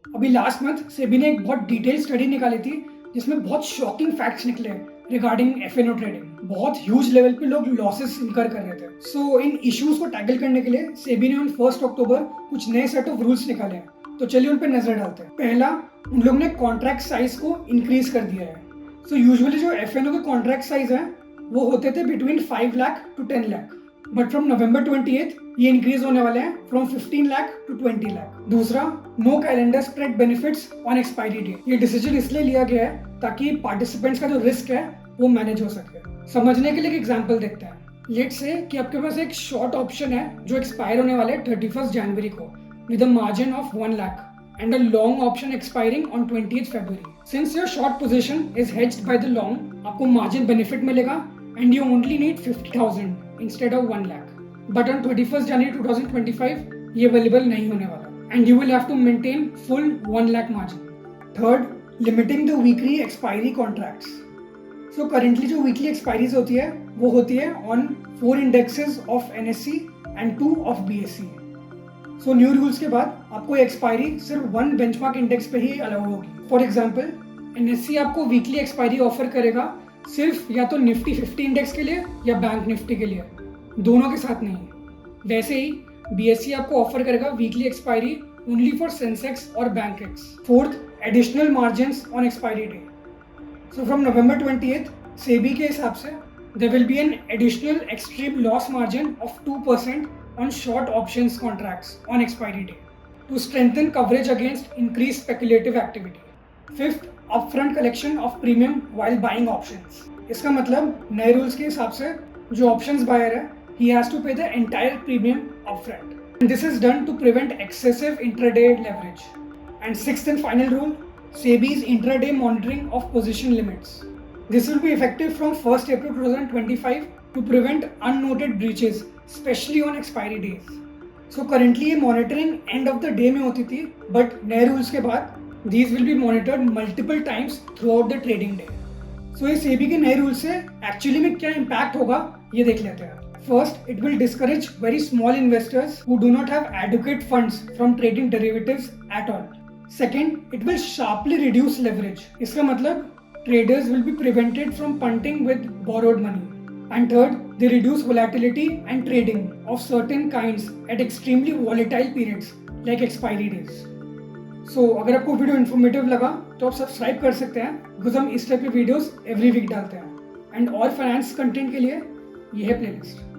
अभी last month SEBI ने एक बहुत डिटेल स्टडी निकाली थी जिसमें बहुत शॉकिंग फैक्ट्स निकले रिगार्डिंग एफएनओ ट्रेडिंग। बहुत ह्यूज लेवल पे लोग लॉसेस इनकर कर रहे थे। सो इन इश्यूज को टैकल करने के लिए सेबी ने ऑन 1 अक्टूबर कुछ नए सेट ऑफ रूल्स निकाले हैं। तो चलिए उन पर नजर डालते हैं। पहला, उन लोग ने कॉन्ट्रैक्ट साइज को इंक्रीज कर दिया है। सो यूजुअली जो एफएनओ के कॉन्ट्रैक्ट साइज है वो होते थे between 5 lakh to 10 lakh, but from November 28 ये इंक्रीज होने वाले हैं फ्रॉम 15 लाख टू 20 लाख। दूसरा, no calendar spread benefits on expiry date. ये डिसीजन इसलिए लिया गया है ताकि पार्टिसिपेंट्स का जो रिस्क है वो मैनेज हो सके। समझने के लिए एक एग्जांपल देखते हैं। लेट्स से कि आपके पास एक शॉर्ट ऑप्शन है जो एक्सपायर होने वाले 31 जनवरी को with a margin of 1 lakh and a long option expiring on 20th February. Since your short position is hedged by the long, आपको margin benefit मिलेगा and you only need 50,000 instead of 1 lakh. But on 21st January 2025 ये available नहीं होने वाला and you will have to maintain full 1 lakh margin. Third, limiting the weekly expiry contracts. So currently जो weekly expiries होती है वो होती है on 4 indexes of NSE and 2 of BSE. So new rules के बाद आपको एक्सपायरी सिर्फ 1 बेंचमार्क इंडेक्स पे ही अलाउ होगी। फॉर एग्जांपल, एनएससी आपको वीकली एक्सपायरी ऑफर करेगा सिर्फ या तो निफ्टी 50 इंडेक्स के लिए या बैंक निफ्टी के लिए, दोनों के साथ नहीं। वैसे ही बीएसई आपको ऑफर करेगा weekly expiry only for Sensex और Bankex. Fourth, additional margins on expiry day. So from November 28 SEBI के हिसाब से there will be an additional extreme loss margin of 2% on short options contracts on expiry day to strengthen coverage against increased speculative activity. Fifth, upfront collection of premium while buying options. इसका मतलब नए rules के हिसाब से जो options buyer है he has to pay the entire premium upfront. And this is done to prevent excessive intraday leverage. And sixth and final rule, SEBI's intraday monitoring of position limits. This will be effective from 1st April 2025 to prevent unnoted breaches, especially on expiry days. So currently ये monitoring end of the day में होती थी, but नए rules के बाद these will be monitored multiple times throughout the trading day. So ये SEBI के नए rules से actually में क्या impact होगा ये देख लेते हैं. First, it will discourage very small investors who do not have adequate funds from trading derivatives at all. Second, it will sharply reduce leverage. इसका मतलब traders will be prevented from punting with borrowed money. And third, they reduce volatility and trading of certain kinds at extremely volatile periods like expiry days. So अगर आपको video informative लगा तो आप subscribe कर सकते हैं बिकॉज हम इस टाइप के वीडियोस एवरी वीक डालते हैं। एंड और फाइनेंस कंटेंट के लिए ये है प्लेलिस्ट।